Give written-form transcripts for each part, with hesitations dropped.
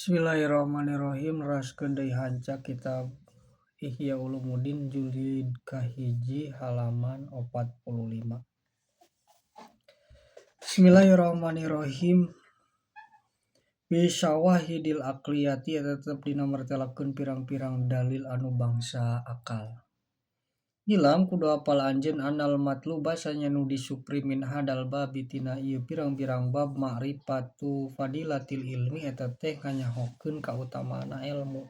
Bismillahirrahmanirrahim. Raskeun deui hanca kitab Ihya Ulumuddin jilid kahiji halaman 45. Bismillahirrahmanirrahim. Bi syawahidil aqliyati tetep dina martelakeun pirang-pirang dalil anu bangsa akal. Ilam kudu apal anjeun anal matluba sanya nu disupri min hadal babi tina ieu pirang-pirang bab ma'rifatu fadilatil ilmi eta teh nganyahokeun kautamaanna ilmu.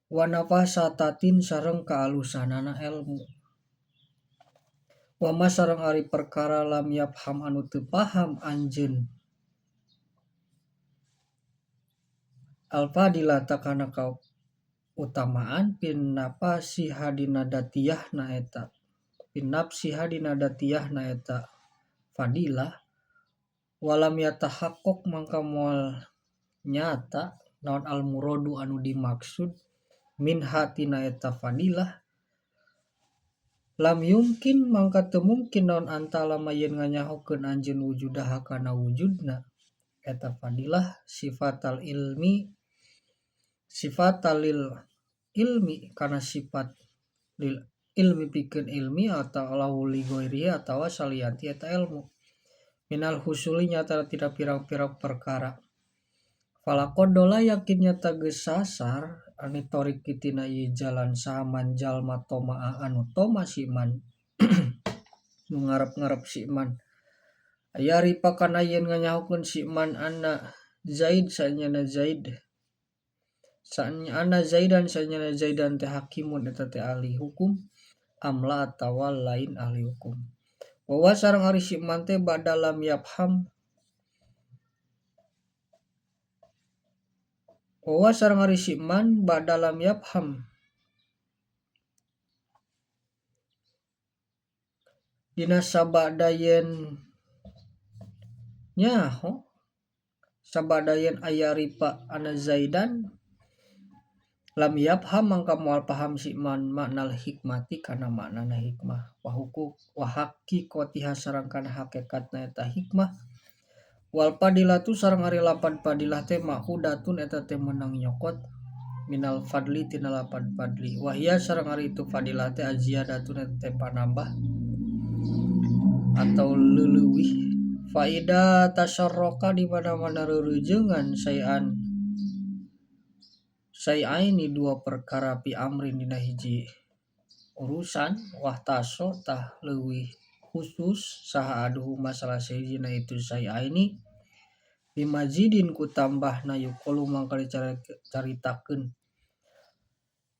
Wa nafasatatin sareng kaalusanana ilmu. Wa ma sareng ari perkara lam yafham anu teu paham anjeun. Al-fadilata kana kautamaan pinnapsi hadina datiyahna eta fadilah walam yatahaqqaq mangka moal nyata naon al-muradu anu dimaksud minha tina eta fadilah lam yumkin mangka teu mungkin naon antala mayen nganyahokeun anjeun wujudaha kana wujudna eta fadilah sifatalil ilmi kana sifat lil ilmi pikeun ilmi atau li ghairihi atawa salianti eta ilmu minal husuli nyata tina pirang-pirang perkara. Falakodola yakin nyata geus sasar ani torik kitina ieu jalan saman jalma toma'a anu toma si iman nu ngarep-ngarep si iman aya ripa kana yen nganyahokeun si iman anna Zaid sanyana Zaidan teh hakimun eta teh ahli hukum amla atawa lain ahli hukum. Wa sareng ari si iman teh badalam yafham dina sabadayen aya ripa ana Zaidan lam yafham mangka moal paham si iman maknal hikmati kana maknana hikmah wa haqiqatiha sareng kana hakikatna eta hikmah wal fadilatu sareng ari lapad fadilah teh mahudatun eta teh meunang nyokot minal fadli tina lapad fadli wa hiya sareng ari itu fadilah teh aziyadatun eta teh panambah atau leuwih faida tasyarraka di mana-mana reurejeungan say'aini dua perkara pi amrin dina hiji urusan wahtaso tah leuwih khusus saha aduhu masalah sahijina itu say'aini bimazidin ku tambahna yuqalu mangka dicaritakeun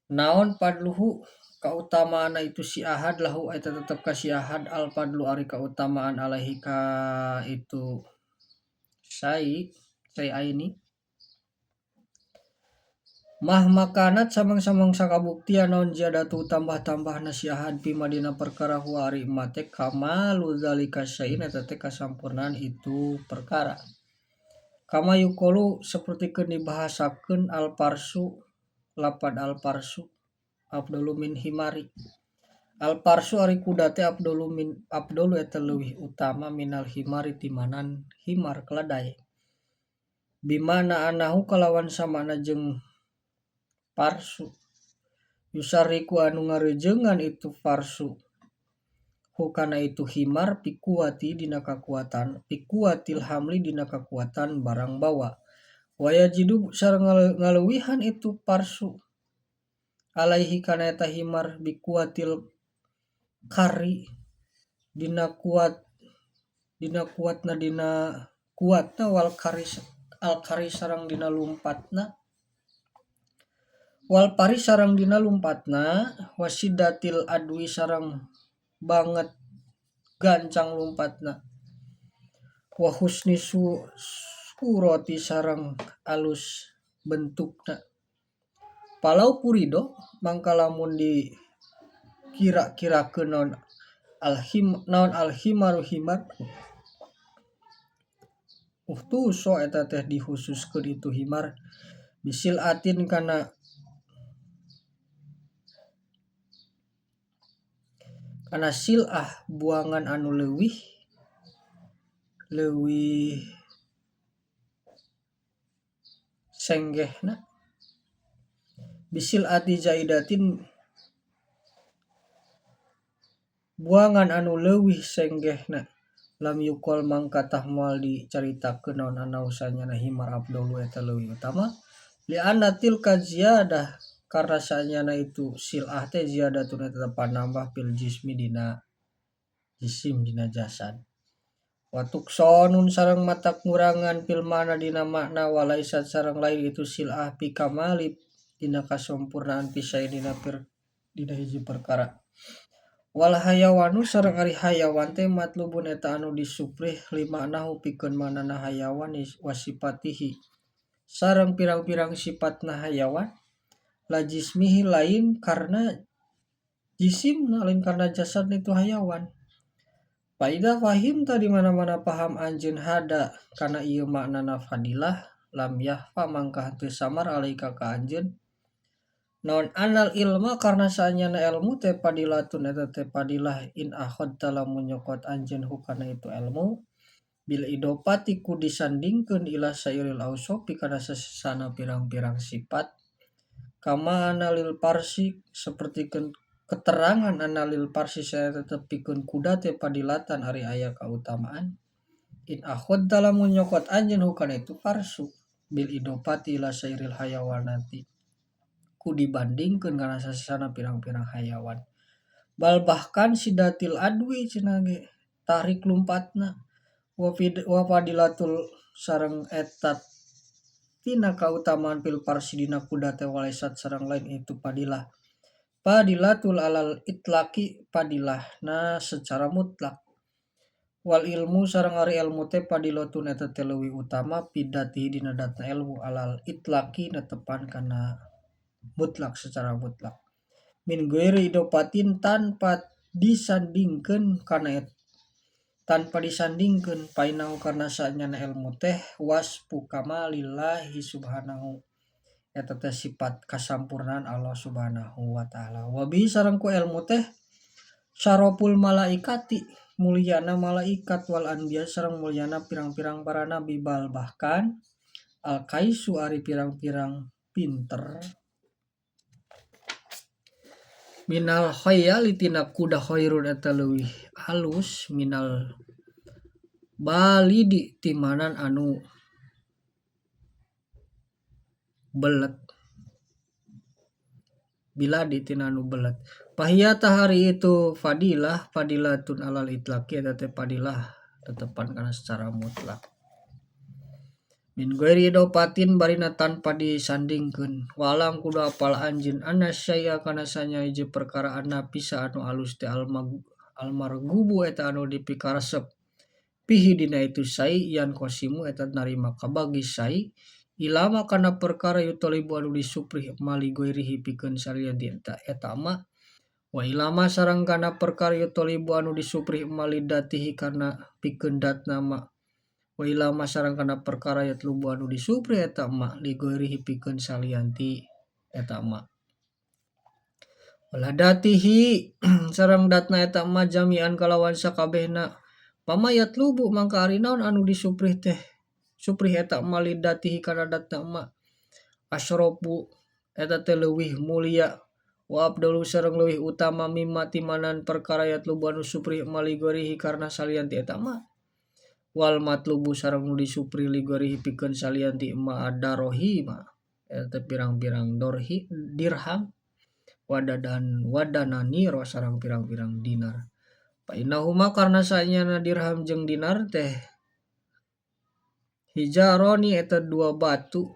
naon padluhu kautamaanna itu si ahad lahu eta tetep ka si ahad al fadlu ari kautamaan alaihi ka itu say'aini makanat samang sakabuktian naon ziyadatu tambah-tambahna si ahad bima dina perkara huwa ari mate kamalu zalika syai'in eta teh kasampurnaan itu perkara kama yuqalu sapertikeun dibahasakeun al-parsu lapad al-parsu afdalu min himari al-parsu ari kuda teh afdalu eta leuwih utama minal himari timanan himar keledai bimana anahu kalawan samana jeung parsu yusariku anu ngarejeungan itu parsu hukana itu himar pikuatil hamli dina kakuatan barang bawa wayajidu sareng ngaleuwihan itu parsu alaihi kana eta himar bikuatil kari dina kuatna wal kari sareng dina lumpatna wasidatil adwi sareng banget gancang lumpatna wa husni surati sareng alus bentukna palau purido mangka lamun dikira-kirakeun naon al-himaru himar uhtuso eta teh dihususkeun itu himar bisil atin kana sil'ah buangan anu leuwih senggehna bisil ati zaidatin buangan anu leuwih senggehna lam yukol mangkatah moal dicaritakeun naon anausanyana himar abdolu eta leuwih utama li anna tilka ziyadah karna sanyana itu sil'ah teh ziyadatun eta panambah fil jismi dina jisim dina jasad watuk sonun sareng matak ngurangan fil mana dina makna walaisat sareng lain itu sil'ah fi kamali dina kasempurnaan pisai dina hiji perkara wal hayawanu sareng ari hayawan teh matlubun eta anu disuprih lima nahu pikeun manana hayawan wasipatihi sareng pirang-pirang sifatna hayawan la jismihi lain karena jisimna lain karena jasad itu hayawan Faida fahim tadi mana-mana paham anjeun hada kana ieu maknana fadilah lam yahfa mangka teu samar alaika ka anjeun naon anal ilma karna saanyana ilmu teh padilatun eta teh padilah in akhadta lamun nyokot anjeun hukana itu ilmu bil idopati ku disandingkeun ila sairil ausofi kana sasana pirang-pirang sifat kama analil parsi seperti keterangan analil parsi saya tetep pikeun kuda teh padilatan ari aya kautamaan in akhadta lamun nyokot anjeun hukana itu parsu bil idopati ila sairil hayawanati ku dibandingkeun kana sasana pirang-pirang hayawan bal bahkan sidatil adwi cenah ge tarik lumpatna wa fadilatul sareng eta tina kautamaan fil parsi dina kuda teh walaisat sareng lain itu padilatul alal itlaqi padilahna secara mutlak wal ilmu sareng ari ilmu teh padilatun eta teh leuwih utama pidati dina datna ilmu alal itlaqi netepan kana mutlak secara mutlak min ghairi idopatin tanpa disandingkeun painahu karna sanyana ilmu teh wasfu kamalillahi subhanahu eta teh sifat kasampurnaan Allah subhanahu wa ta'ala wabi sareng ku ilmu teh syaraful malaikati mulyana malaikat wal anbiya sareng mulyana pirang-pirang para nabi bal bahkan al kaisu ari pirang-pirang pinter minal khayali tina kuda khairun eta leuwih halus minal balidi timanan anu belet bila tina anu belet pahiyata hari itu fadilatun alal itlaqi eta teh padilah tetepan kana secara mutlak min ghairi dopatin barina tanpa disandingkeun walang kudu apal anjeun anasyaya kana sanya hiji perkara anna pisa anu alus teh almargubu eta anu dipikaresep pihi dina itu sai yan kosimu eta narima kabagi sai ilama kana perkara yutolibu anu disuprih mali ghairihi pikeun salian eta ma wa ilama sareng kana perkara yutolibu anu disuprih mali datihi karna pikeun datna ma wa ilama sareng kana perkara yatlubu anu disupri eta ma li ghairihi pikeun salianti eta ma waladatihi sareng datna eta ma jami'an kalawan sakabehna pamayat lubu mangka ari naon anu disuprih eta ma li datihi kana datna ma asyrafu eta teh leuwih mulia wa abdalu sareng leuwih utama mimma timanan perkara yatlubu anu suprih mali ghairihi karna salianti eta ma wal matlubu sareng nu disupri li ghairihi pikeun salianti ma adarohi ma eta pirang-pirang dirham wadanani ro sareng pirang-pirang dinar pa innahuma karna sanyana dirham jeung dinar teh hijaroni eta dua batu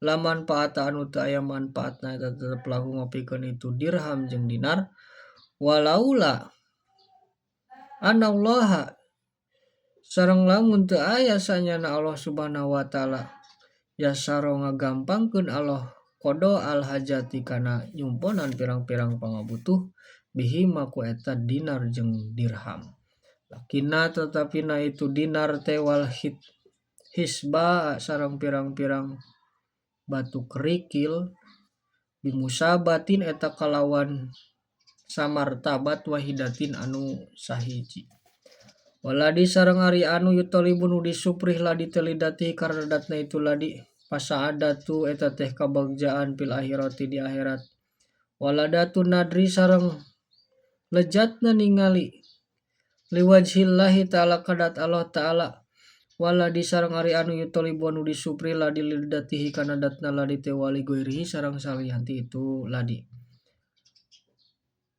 la manfaat anu teu aya manfaatna eta tetep lahu ngapikeun itu dirham jeung dinar walaula anallaha sareng lamun teu aya sanyana Allah subhanahu wa ta'ala ya saro ngagampangkeun Allah kodo al hajati kana nyumponan pirang-pirang pangabutuh bihi maku eta dinar jeung dirham lakinna tetapina itu dinar teh wal hisba sareng pirang-pirang batu kerikil bimusabatin eta kalawan samartabat wahidatin anu sahiji waladi sareng ari anu yutolibun udah suprih ladi telidati karena datna itu ladi Pasaadatu eta teh kabagjaan fil akhirati di akhirat. Waladatu nadri sareng lejatna ningali liwajhillahi ta'ala kadat Allah ta'ala. Waladi sareng ari anu yutolibu anu disupri ladi lidatihi kana datna ladi tewali goirihi sareng salianti itu ladi.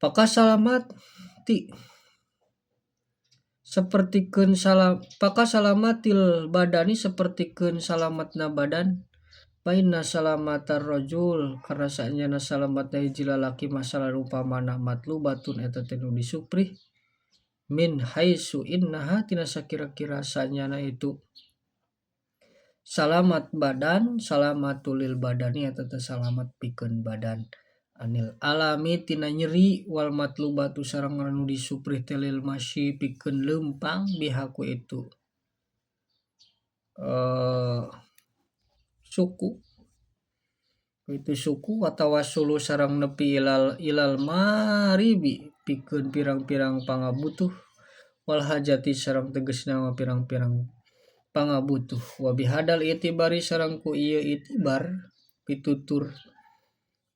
Pakasalamati sepertikeun pakasalamatil badani sepertikeun salamatna badan. Painna salamatar rajul karena saenyana salamatna hiji lalaki masalah upamana matlubatun eta teh nu disupri min haitsu innaha tina sakira-kira saenyana itu salamat badan salamatulil badani eta teh salamat pikeun badan anil alami tina nyeri wal matlubatu sareng anu disupri telil masyi pikeun leumpang bihaku itu suku watawasulu sareng nepi ilal maribi pikeun pirang-pirang pangabutuh wal hajati sareng tegasna pirang-pirang pangabutuh wa bihadal itibari sareng ku ieu itibar pitutur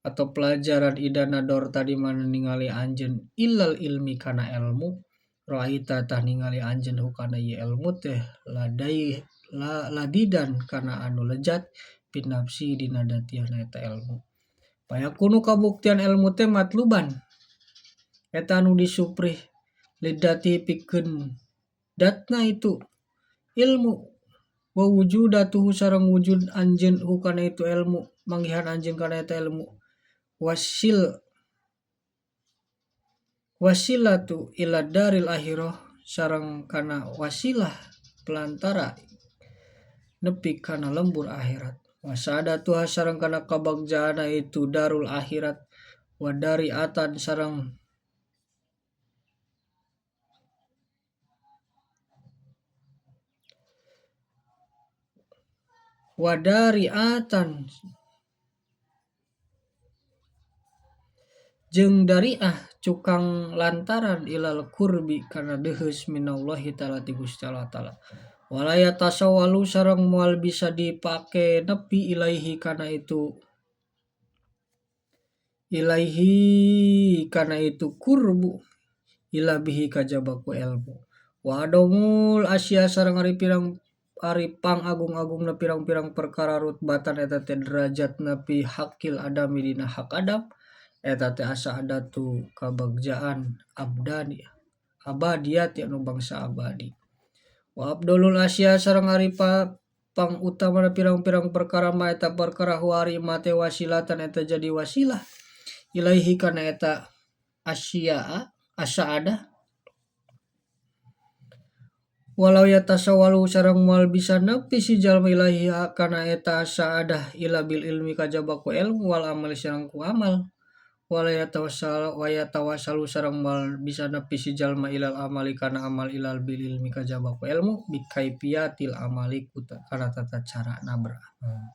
atau pelajaran idana dor tadi mana ningali anjeun ilal ilmi kana ilmu raita tah ningali anjeun hukana ieu ilmu teh ladidan kana anu lejat pinapsi dina datiana eta ilmu. Payakunu kabuktian ilmu teh matluban eta anu disupri lidati pikeun datna itu ilmu wa wujudatuhu sareng wujud anjeun hukana itu ilmu manggihan anjeun kana eta ilmu wasilatu ila daril akhirah sareng kana wasilah pelantara nepi kana lembur akhirat. Wasadatu sareng kana kabagjaana itu darul akhirat wadari atan sareng wadari atan jeung dariah cukang lantaran ilal kurbi kana deheus minallahi ta'ala ti Gusti Allah ta'ala. Walaya tasawalu sareng moal bisa dipake nepi ilaihi kana itu kurbu ila bihi kajabaku ilmu wa adomul asya sareng ari pang agung-agungna pirang-pirang perkara rutbatan eta teh derajat nepi hakil adami dina hak adam eta teh asa adatu kabagjaan abadiyati anu bangsa abadi. Wa abdulul asya sareng ari pang utamana pirang-pirang perkara ma eta perkara huari mate wasilatan eta jadi wasilah ilaihi kana eta asyaada walau yatasawalu sareng moal bisa nepi si jalma ilaihi kana eta asyaada ila bil ilmi kajabaku ilmu wal amal sareng ku amal wayatawassalu sareng moal bisa nepi si jalma ilal amali kana amal ilal bil ilmi kajabaku ilmu bikaifiyatil amali kana tata carana beramal.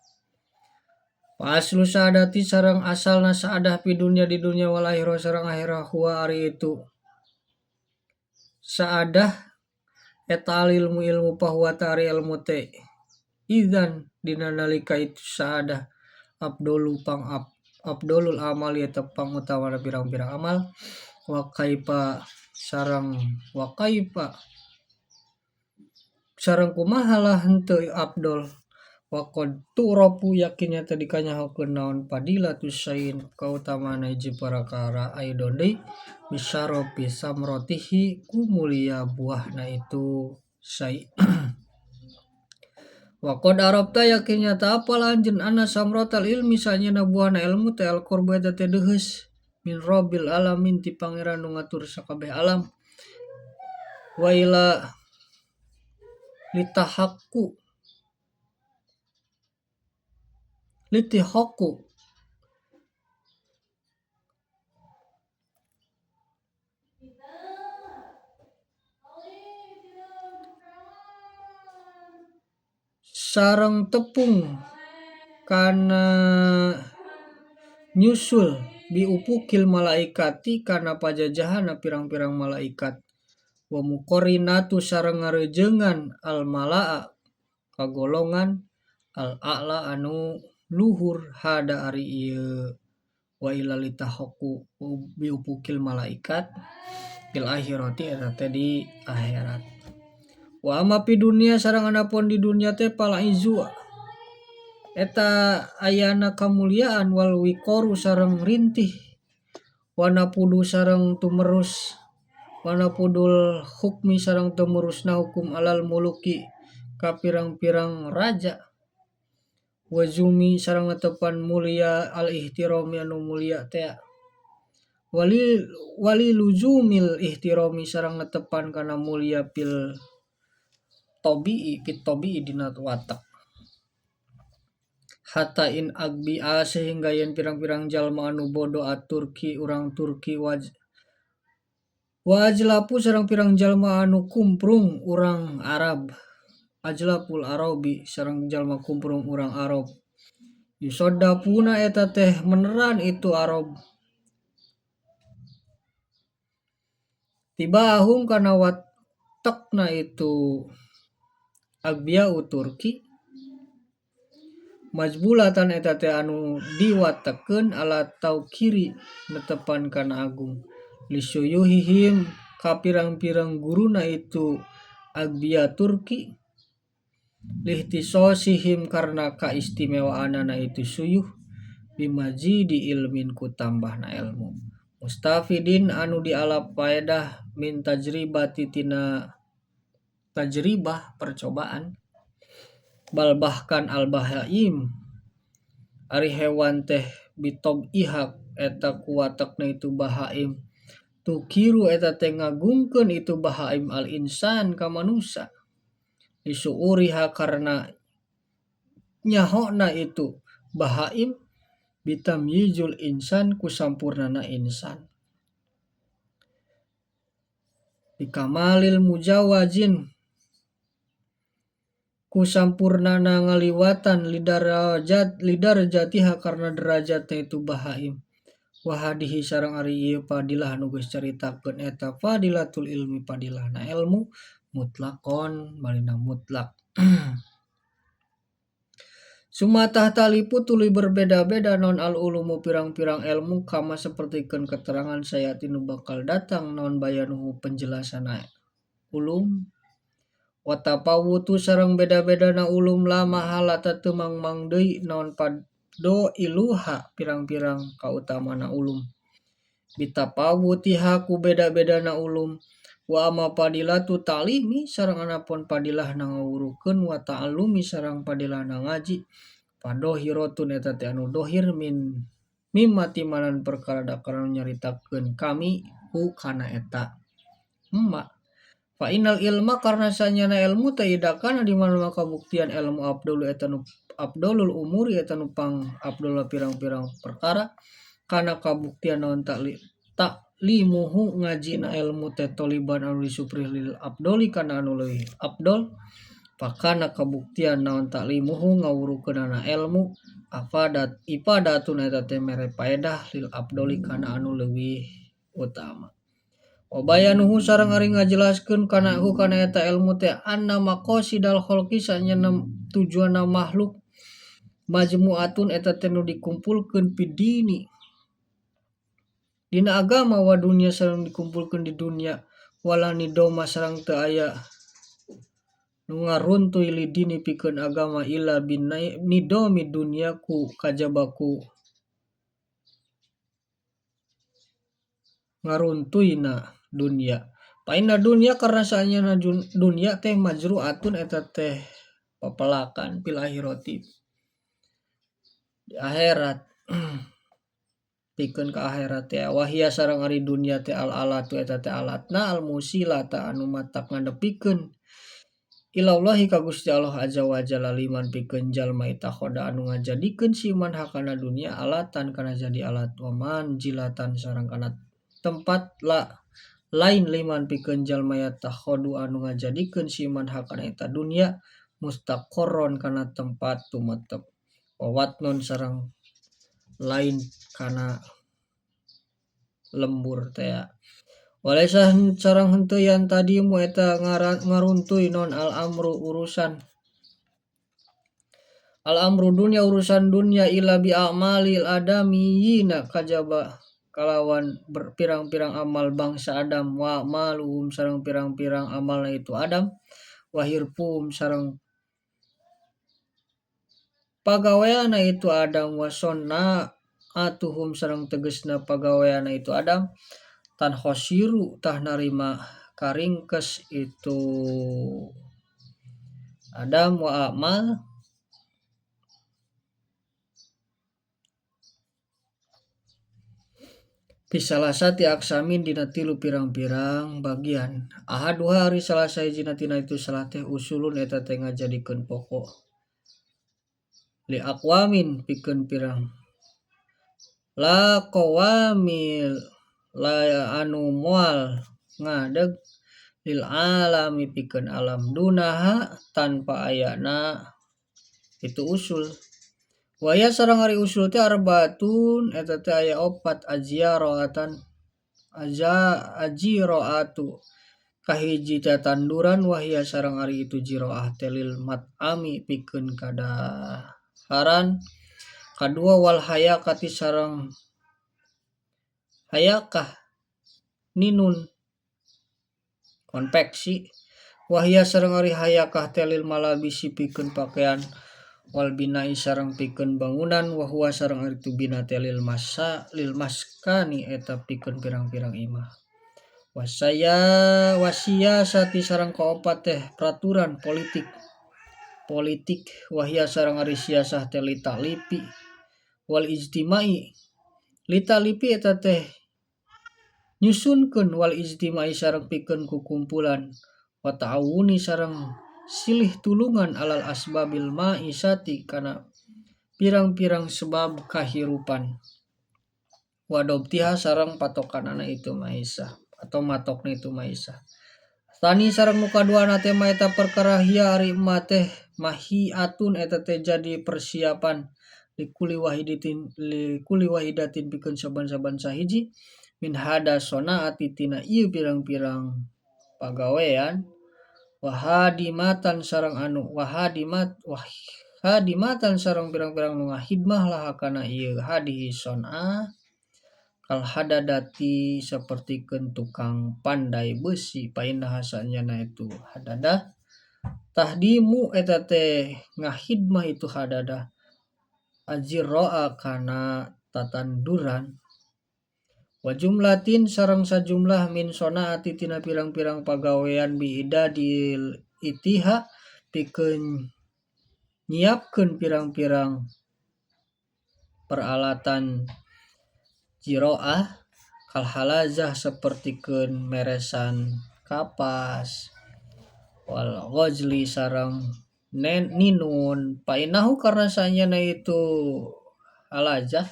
Aslu saadati sareng asalna saadah pi dunya di dunya wal akhirah sareng akhirah huwa ari itu saadah eta ilmu pahuwa tari ilmu teh idzan dina nalika itu saadah abdulul amal eta pangutama pirang-pirang amal wa kaifa sareng kumaha lah henteu abdul wa qad tu'rafu yakinnya tadi kanyahokeun naon fadilatus sain kautamaan hiji parakara aidon deui bisyarafi samrotihi ku mulia buahna itu sai. Wa qad arabta yakinnya ta apal anjeun anna samrotal ilmi sanyana buahna ilmu teh al-qurbu eta teh deheus min rabbil alamin ti pangeran nu ngatur sakabeh alam wa ila litihaqu sareng tepung kana nyusul biupukil malaikati kana pajajahana pirang-pirang malaikat wa muqarrinatu sareng ngarejengan al malaa kagolongan al a'la anu luhur hada ari ieu wa ilalita hoku biupukil malaikat fil akhirati eta teh di akhirat. Wa amma pi dunia sareng anapun di dunia teh pala izu eta ayana kamuliaan wal wikoru sareng rintih wana pudu sareng tumerus wana pudul hukmi sareng tumurusna hukum alal muluki ka pirang-pirang raja wazumi sareng netepan mulia al ihtirami anu mulia teh wali luzumil ihtirami sareng netepan kana mulia pit tobi'i dina watak hatta in agbi'a sehingga yen pirang-pirang jalma anu bodoh Turki urang Turki wajlapu sareng pirang jalma anu kumprung urang Arab ajlapul Arabi sareng jalma kumprung urang Arab yusoddapuna eta teh meneran itu Arab tibahum kana watakna itu agbiau Turki majbulatan eta teh anu diwatekeun ala taukiri netepan kana agung lisuyuhihim ka pirang-pirang guruna itu agbia Turki lihtisosihim karena kaistimewaanana itu suyuh bimajidi ilmin ku tambahna ilmu mustafidin anu dialap faedah min tajribati tina tajribah percobaan bal bahkan al bahaim ari hewan teh bitob ihak eta kuwatakna itu bahaim tukiru eta teh ngagungkeun itu bahaim al insan ka manusia disuuriha karena nyahona itu bahaim bitamyizul insan ku sampurnana insan bikamalil mujawazin ku sampurnana ngaliwatan lidarajatiha karena derajatnya itu bahaim wahadihi sareng ari ieu fadilah anu geus caritakeun eta fadilatul ilmi padilahna ilmu mutlaqon balina mutlak Sumatah talipu tuluy berbeda-beda non al ulumu pirang-pirang ilmu kama sapertikeun keterangan sayati nu bakal datang non bayanuhu penjelasan ulum watapawutu sareng beda-bedana ulum la mahala teu mangmang deui non pado iluha pirang-pirang kautamana ulum bitapawutiha ku beda-bedana ulum wa amma padilatu ta'limi sareng anapun padilah ngawurukeun wa ta'allumi sareng padilah ngaji padohiratun eta teh anu dohir mimma timanan perkara dakar nyaritakeun kami ku kana eta emma fa innal ilma karna sanyana ilmu teh idakana di mana kabuktian ilmu abdul eta nu abdulul umuri eta nu pang abdul pirang-pirang perkara kana kabuktian naon taklimuhu ngajina ilmu teh toliban anu disuprih lil abdoli kana anu leuwih abdol pakana kabuktian naon taklimuhu ngawurukeunana ilmu ipadatun eta teh mere paedah lil abdoli kana anu leuwih utama wabayanuhu sareng ari ngajelaskeun kana eta ilmu teh anna maqasidal khalqi sanyana tujuanna makhluk majmu'atun eta teh nu dikumpulkeun pidini dina agama wa dunia sareng dikumpulkeun di dunia walani doma sareng teu aya nu ngaruntuy lidini pikeun agama illa bin nidomi dunia ku kajabaku ngaruntuyna dunia paina dunia karena sanyana dunia teh majru'atun eta teh papelakan fil akhirati di akhirat pikeun ka akhirat teh wahia sareng ari dunia teh al alatu eta teh alatna al musilata anu matak ngadepikeun ilallahi ka Gusti Allah azza wa jalla liman pikeun jalma itakhoda anu ngajadikeun si man hakana dunia alatan kana jadi alat waman jilatan sareng kana tempat lain liman pikeun jalma yatakhodu anu ngajadikeun si man hakana eta dunia mustaqorron kana tempat tumetep wawatnon sareng lain kana lembur teh walaysa sareng henteu yan tadi mu eta ngaruntuy non al amru urusan al amru dunya urusan dunya ila bi amalil adamiyina kajaba kalawan berpirang-pirang amal bangsa Adam wa maluhum sareng pirang-pirang amalna itu Adam wahirpum sareng pagaweana itu Adam wasonna atuhum sareng tegesna pagaweana itu Adam tan khosiru tah narima karingkes itu Adam wa amal pisalasati aksamin dina tilu pirang-pirang bagian ahaduha hari salasa hijina tina itu salah teh usulun eta teh ngajadikeun pokok li aqwamin pikeun pirang la qawamil la anu moal ngadeg lil alami pikeun alam dunaha tanpa ayana itu usul waya sareng ari usul teh arbaatun eta teh aya opat ajiroatu kahiji teh tanduran wahia sareng ari itu jiroah telil mat'ami pikeun kadaharan kadua wal hayakati sareng hayakah ninun konveksi wahia sareng ari hayakah telil malabisi pikeun pakaian wal binai sareng pikeun bangunan wahua sareng ari tu bina telil lil maskani eta pikeun pirang-pirang imah wasia sati sareng kaopat teh peraturan politik wahia sareng ari siasah teh litalipi wal ijtimai litalipi eta teh nyusunkeun wal ijtimai sareng pikeun kukumpulan wa ta'awuni sareng silih tulungan alal asbabil maisati kana pirang-pirang sebab kahirupan wadobtiha sareng patokanana itu maisah atau matokna itu maisah tani sareng nu kaduana teh eta perkara hiya ari emat teh mahiatun eta teh jadi persiapan likuli wahidatin pikeun saban-saban sahiji min hada sonaati tina ieu pirang-pirang pagawean wahadimatan sareng sareng pirang-pirang nu ngahidmah lah kana ieu hadihi son'a kal hadadati sapertikeun tukang pandai besi paindah hasanyana itu hadadah tahdimu eta teh ngahidmah itu hadadah ajirro'a kana tatanduran wa jumlatin sareng sajumlah min sonaati tina pirang-pirang pagawean biidadil itiha pikeun nyiapkeun pirang-pirang peralatan jiroah kal halazah sapertikeun meresan kapas wal ghazli sareng ninun painahu karna sanyana itu halazah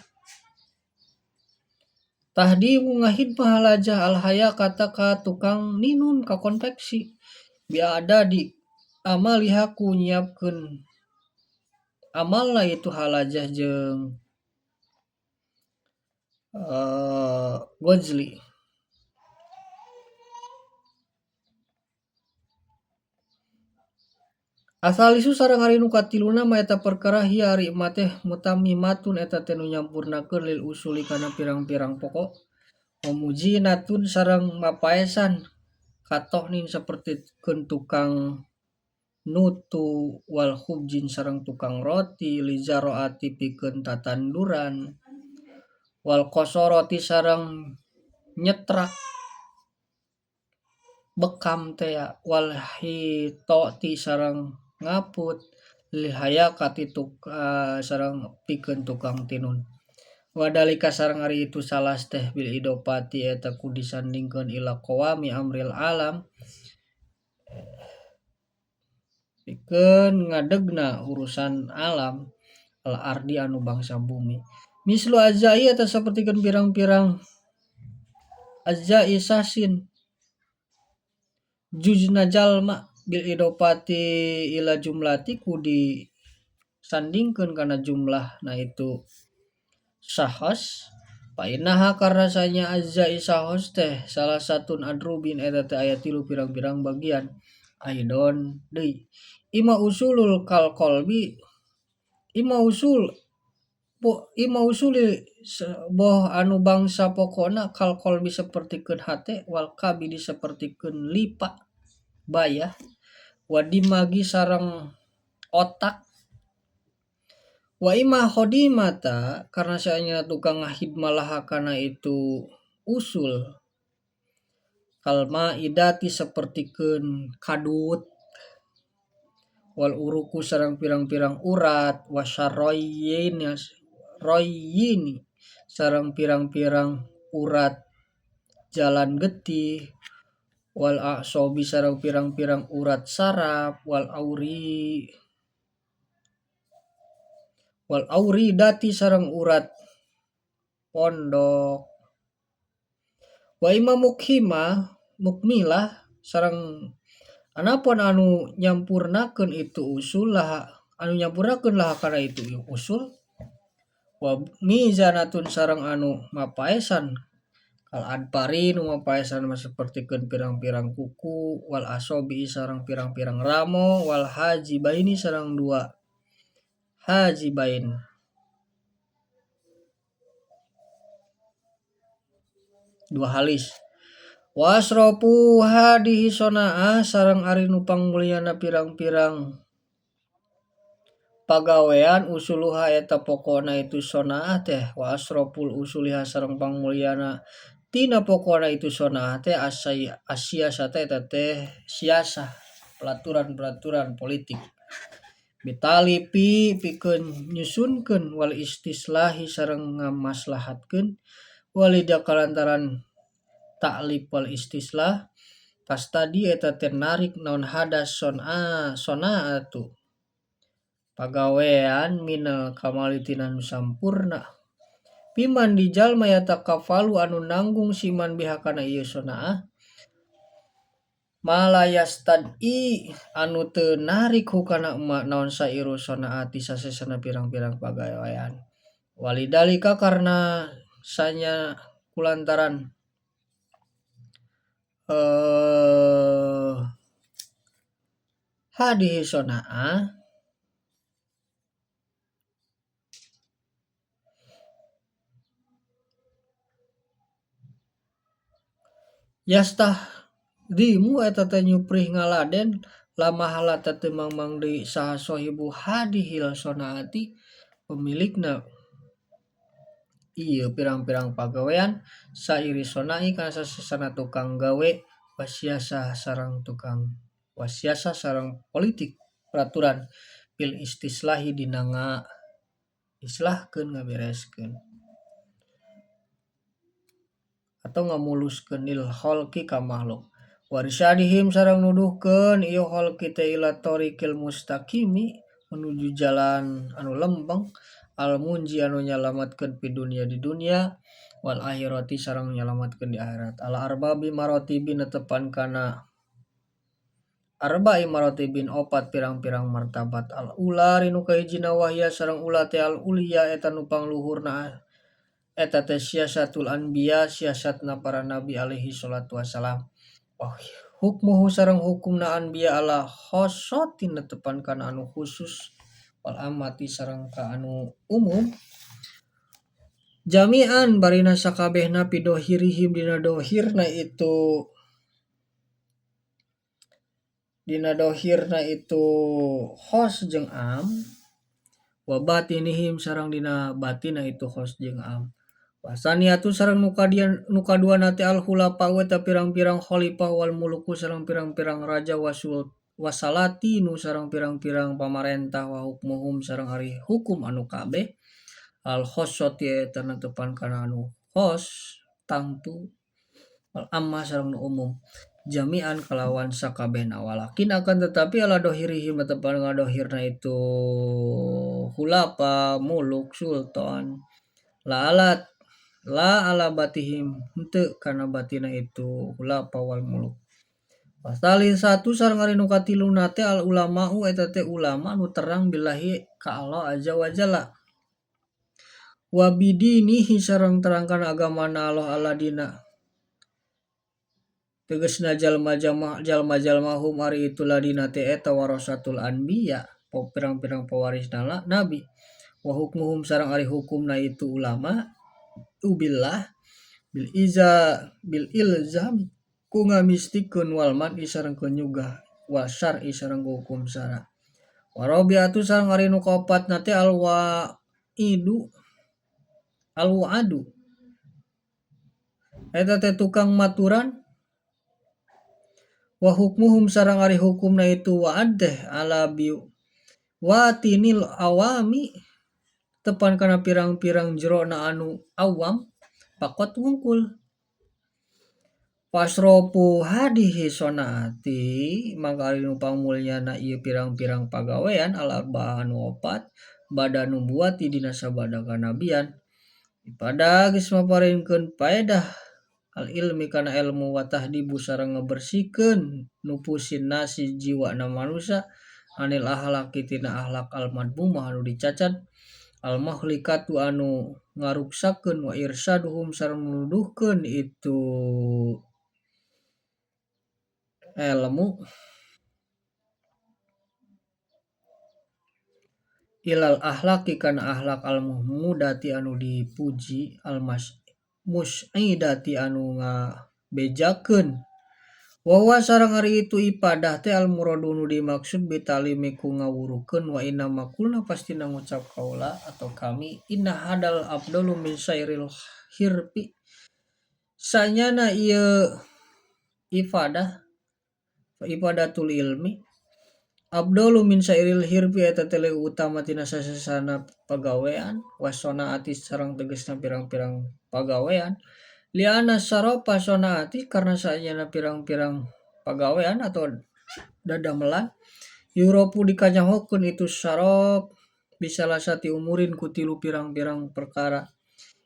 tahdimu ngahidmah halajah alhaya kata ka tukang ninun ka konveksi biada di amalihaku nyiapkeun amalna itu halajah jeung gojli asal isu sareng ari nu katiluna mah eta perkara hiya ari emat teh mutammimatun eta teh nu nyampurnakeun lil usuli kana pirang-pirang pokok mujinatun sareng mapaesan katohnin sapertikeun tukang nutu wal khubjin sareng tukang roti li zaroati pikeun tatanduran wal kosoroti sareng nyetrak bekam teh wal hitoti sareng ngaput lihayakati sareng pikeun tukang tinun wadalika sareng ari itu salas teh bil idopati eta ku disandingkeun ila qawami amril alam pikeun ngadegna urusan alam al ardi anu bangsa bumi mislu azai eta sapertikeun pirang-pirang azai sasin jujna jalma bil idopati ila jumlati ku disandingkeun kana jumlah nah itu sahos painaha karna sanya azai sahos teh salah satun adrubin eta teh aya 3 pirang-pirang bagian aidon deui ima usulul kal qalbi Ima usul ima usuli boh anu bangsa pokona kalkol disapertikeun hate wal kabi disapertikeun lipa bayah wadimagi sareng otak wa ima khodimata karena saanya tukang ngahidmalah kana itu usul kalma idati sapertikeun kadut wal uruku sareng pirang-pirang urat royini sareng pirang-pirang urat jalan getih wal a'sobi sareng pirang-pirang urat saraf wal auridati sareng urat pondok wa imam mukmilah sareng anapun anu nyampurnakeun itu usul lah anu nyampurnakeun lah kana itu usul wa mizanatun sareng anu mapaesan kal adpari nu mapaesan sapertikeun pirang-pirang kuku wal asobi sareng pirang-pirang ramo wal haji baini sareng dua haji bain dua halis wasropu hadihi sonaah sareng ari nu pangmulyana pirang-pirang pagawean usuluha eta pokona itu sonaah teh wa asroful usuliha sareng pangmulyana tina pokona itu sonaah teh asyasa teh siasa peraturan politik bitalipi pikeun nyusunkeun wal istislahi sareng ngamaslahatkeun walida kalantaran ta'lib wal istislah pas tadi eta teh narik naon hadas sonaatu pagawean minal kamalitina nu sampurna piman di jalma yatakafalu anu nanggung siman bihakana ieu sonaah malayastad'i anu teu narik hukana naon sairu sonaati sasesana pirang-pirang pagawean walidalika karena sanya kulantaran hadhihi sonaah yastah dimu eta teh nyuprih ngaladen lamahala teh mang deui saha sohibu hadhil sonaati pemilikna ieu pirang-pirang pagawean sairi sonai kana sasana tukang gawe wasiasa sareng politik peraturan pil istislahi dina islahkeun ngabereskeun atau ngamuluskeun lil khalqi ka makhluk warisyadihim sareng nuduhkeun ieu khalqi teh ila thoriqil mustaqimi menuju jalan anu lempeng al munji anu nyalametkeun di dunia wal akhirati sareng nyalametkeun di akhirat al arbabi maratibin netepan kana arba'i maratibin opat pirang-pirang martabat al ula rinu kahijina wahya sareng ula teh al ulia eta nu pangluhurna eta teh siasatul anbiya siasatna para nabi alaihi salatu wasalam wa hukmuhu sareng hukumna anbiya ala khossatin netepan kana anu khusus wal amati sareng ka anu umum jami'an barina sakabehna pidohirihim dina dohirna itu khos jeung am wa batinihim sareng dina batina itu khos jeung am wasaniatu sareng nu kaduana teh al khulafa eta pirang-pirang khalifah wal muluku sareng pirang-pirang raja wasalati nu sareng pirang-pirang pamarentah wa hukmuhum sareng ari hukum anu kabeh al khossati eta netepan kana anu khos tangtu wal amma sareng nu umum jami'an kalawan sakabehna walakin akan tetapi ala dohirihim netepan ngadohirna itu khulafa muluk sultan la ala batihim henteu kana batina itu khulafa wal muluk pasal satu sareng ari nu katiluna teh al ulama'u eta teh ulama nu terang billahi ka Allah azza wa jalla wa bidinihi sareng terangkan agamana Allah aladina tegasna jalma-jalma hum ari itu ladina teh eta warasatul anbiya pirang-pirang pewarisna nabi wa hukmuhum sareng ari hukumna itu ulama ubillah bil ilzam ku ngamistikeun wal man sareng nyugah wa syar'i sareng hukum syara wa rabiatu sareng ari nu kaopat teh al wa'adu eta teh tukang maturan wa hukmuhum sareng ari hukumna itu wa'ad teh ala bi watinil awami tepan kana pirang-pirang jerona anu awam pakot wungkul pasropu hadihi sonaati maka ari nu pamulyana ieu pirang-pirang pagawean al arba'ah anu opat badanu buati dina sabada kanabian pada geus maparinkeun paedah al ilmi kana ilmu wa tahdibu sareng ngabersihkeun nupusin nasi jiwana manusia anil ahlaki tina ahlak al madmumah anu dicacat al mahlikatu anu ngaruksakeun wa irsaduhum sareng nuduhkeun itu ilmu ilal ahlaki kana ahlak al muhmudati anu dipuji al mus'idati anu ngabejakeun wa sareng ari itu ibadah teh al muradu nu dimaksud bitalimi ku ngawurukeun wa inna makulna pastina ngucap kaula atau kami inna hadal afdalu min sairil hirfi sanyana ieu ibadatul ilmi abdulu min sairil hirfi eta teh leuwih utama tina sasana pagawean wasonaati sareng tegasna pirang-pirang pagawean liana saropa sonaati karena saenyana pirang-pirang pagawean atau dadamelan Europu dikanyahokeun itu sarop bisa lasati umurin ku tilu pirang-pirang perkara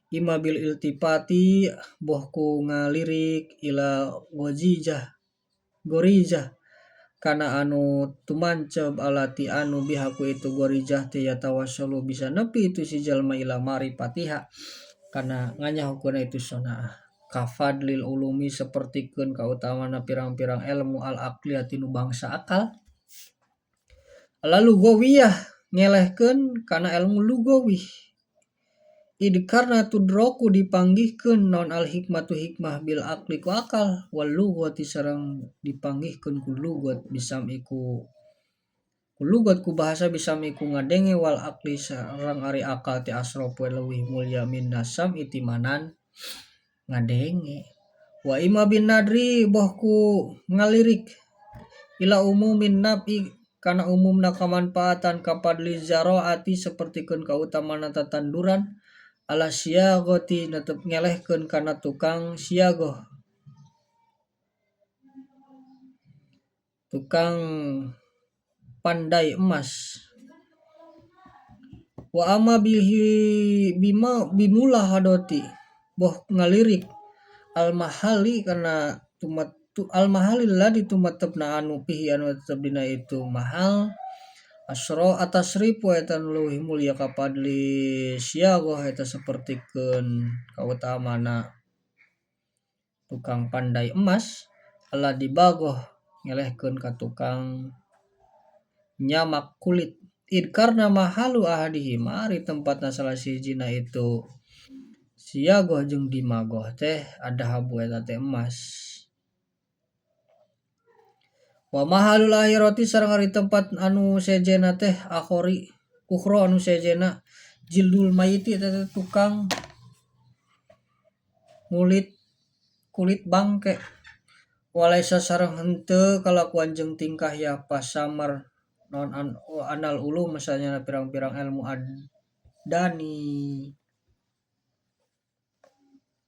ima bil iltifati bohku ngalirik ila gorijah kana anu tumanceb alati anu bihaku itu gorijah teh yatawassalu bisa nepi itu si jalma ila marifatiha kana nganyahokeun itu sonaah kafadlil ulumi sapertikeun kautamana pirang-pirang ilmu al aqliyati nu bangsa akal lalu gowiyah ngelehkeun kana ilmu lugawi id karna tudroku dipanggihkeun non al hikmatu hikmah bil aqli ku akal wal lughati sareng dipanggihkeun ku lugat ku bahasa bisa iku ngadenge wal aqli sareng ari akal ti asrofu leuwih mulya min nasam itimanan ngadenge wa ima bin nadri bohku ngalirik ila umumin nabi kana umumna kamanfaatan kapadli zaraati sapertikeun kautamana tatanduran ala siagoti netep ngelehkeun kana tukang siagoh tukang pandai emas wa ama bimula hadoti boh ngalirik al mahali kana al mahali ladzi tumatepna anu pihi anu tetep dina itu mahal asro atas ribu eta leuwih mulya kapadli siagoh eta sapertikeun kautamana tukang pandai emas ala dibagoh ngelehkeun ka tukang nyamak kulit id karna mahalu ahadihi mari tempatna salah sijina itu siagoh jeung dimagoh teh ada habu eta teh emas wa mahalul akhirati sareng ari tempat anu sejena teh ukhro anu sejena jildul mayiti eta teh tukang ngulit kulit bangke walaisa sareng henteu kalakuan jeung tingkah ya pasamar non anal ulum misalnya pirang-pirang ilmu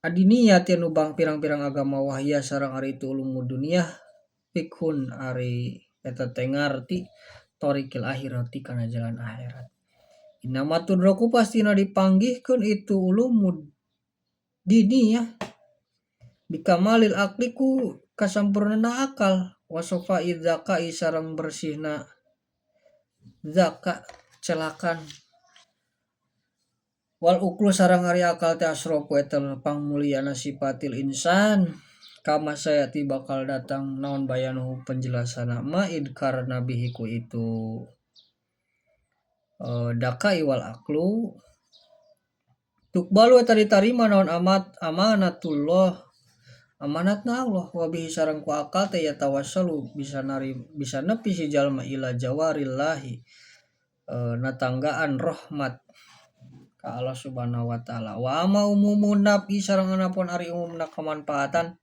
adiniyah ti anu bang pirang-pirang agama wahya sareng ari itu ulumud dunia fikhun ari eta teh ngarti thoriqil akhirati kana jalan akhirat innama tudroku pastina dipanggihkeun itu ulumud diniyah bikamalil aqli ku kasampurnana akal wasofa idzaka sareng bersihna zaka celakan wal uklu sareng ari akal teh asrofu eta pangmulyana sifatil insan kama sayati bakal datang naon bayanuhu penjelasan maid karena bihiku itu daka iwal aklu tukbalu eta ditarima naon amanatullah amanatna Allah wa bihi sareng ku akal teh ya tawassalu bisa nepi si jalma ila jawarillahi natanggaan rahmat ka Allah Subhanahu wa taala wa ama umumun nabi sareng anapun ari umumna kamanfaatan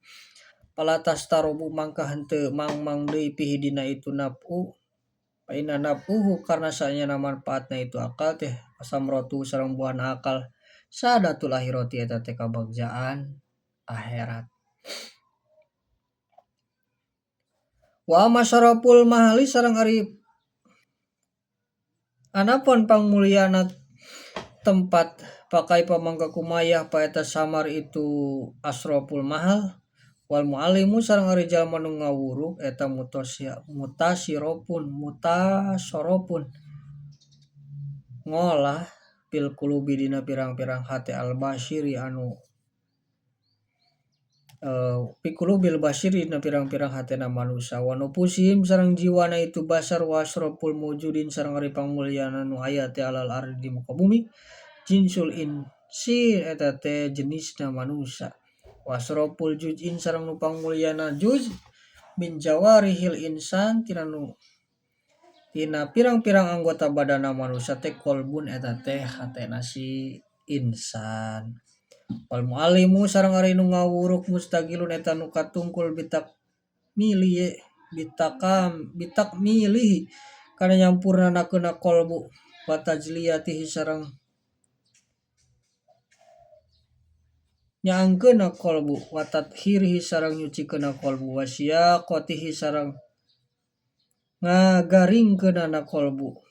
palatas tarobu mangka henteu mang deui pihi dina itu nafu paina nafuhu karena sanyana manfaatna itu akal teh asamrotu sareng buah akal sadatul akhirati eta teh kabagjaan akhirat wa masyaraful mahali sareng ari anapun pangmulyana tempat pakai pamangka kumayah pa eta samar itu asroful mahal wal muallimu sareng ari jalma nu ngawuruk eta mutasoropun ngolah pil kulubi dina pirang-pirang hati al basyiri anu pikulubil basyiri dina pirang-pirang hatena manusia wa nufusim sareng jiwana itu basar wa asroful mujudin sareng ari pangmulyana nu aya teh alal ardi di muka bumi jinsul insi eta teh jenisna manusia wasroful juz'in sareng nu pangmulyana juz min jawarihil insan tina pirang-pirang anggota badana manusia teh kolbun eta teh hatena si insan wal muallimu sareng ari nu ngawuruk mustaqilun eta nu katungkul bitak milihi kana nyampurna nakeuna kolbu wa tajliyatihi sareng nyaangkeuna kolbu wa tathhirihi sareng nyucikeuna kolbu wa siyaqatihi sareng ngagaringkeunana kolbu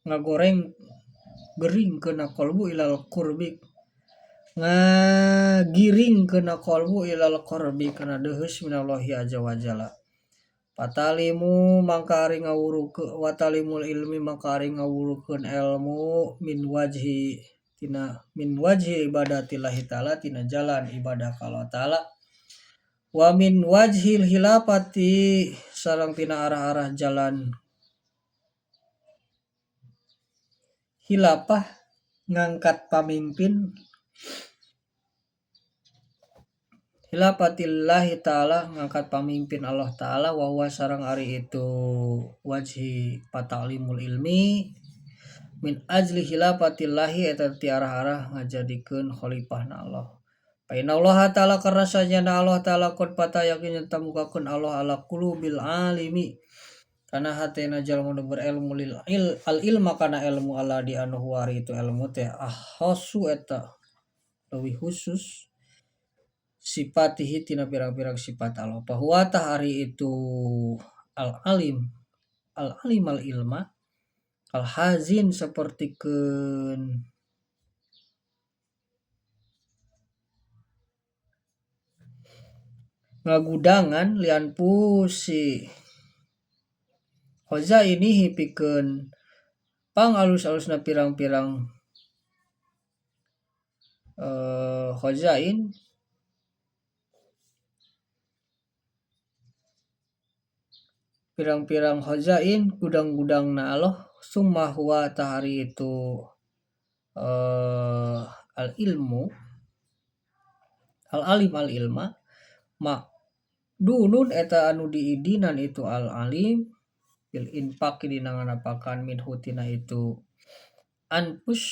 ngagiringkeuna kolbu kana deheus minallahi azza wa jalla patalimu mangka ari ngawuruk wa talimul ilmi mangka ari ngawurukeun ilmu min wajhi ibadatillahi taala tina jalan ibadah ka Allah taala wa min wajhil hilafati sareng tina arah-arah jalan hilafah ngangkat pamimpin hilafatillahi taala ngangkat pamimpin Allah taala wa huwa sareng ari itu wajhi patalimul ilmi min ajli hilafatillahi eta ti arah-arah ngajadikeun khalifahna Allah fa inna Allah taala karna sajana Allah taala qad patayakin tamukakeun Allah ala qulubil alimi kana hatena jalma nu berilmu al ilma kana ilmu Allah di anu huari itu ilmu teh ahhasu eta leuwih khusus sifatihi tina pirang-pirang sifat Allah bahwa tahari itu al alim al ilma al hazin sapertikeun ngagudangan lian pusi hoza ini hipikeun pangalus-alusna pirang-pirang hozain pirang-pirang hozain gudang-gudangna Allah summa huwa tahari itu al ilmu al alim al ilma dunun eta anu diidinan itu al alim bil infaq dina nganapakan min hutina itu anpus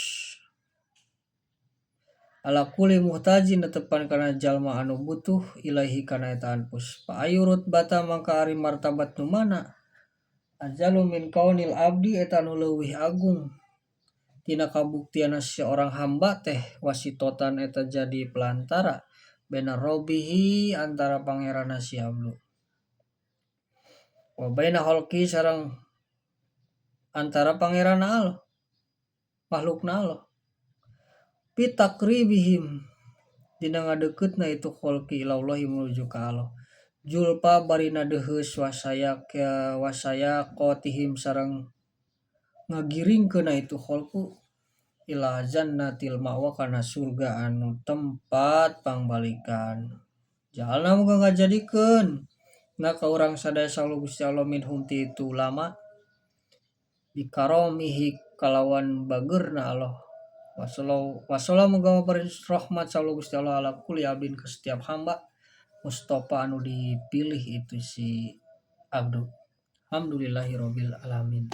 ala kulli muhtajin netepan kana jalma anu butuh ilahi kana eta anpus fa ayurut bata mangka ari martabat nu mana ajalu min kaunil abdi eta nu leuwih agung tina kabuktian seorang hamba teh wasitotan eta jadi pelantara benar robihi antara pangeranna si abdu wa baina khalqi sareng antara pangeranna Allah makhlukna Allah pitakribihim dina ngadeuketna itu khalqi ilallahi menuju ka Allah julpa barina deheus wasaya qotihim sareng ngagiringkeuna itu khalqu ila jannatil ma'wa kana surga anu tempat pangbalikan jalna muga ngajadikeun na ka urang sadaya sallu Gusti Allah minhum ti itu ulama bikaromihi kalawan bageurna Allah. Wasallam muga rahmat sallallahu Gusti Allah ala kulli abdin ke setiap hamba Mustafa anu dipilih itu si Abdu. Alhamdulillahirabbil alamin.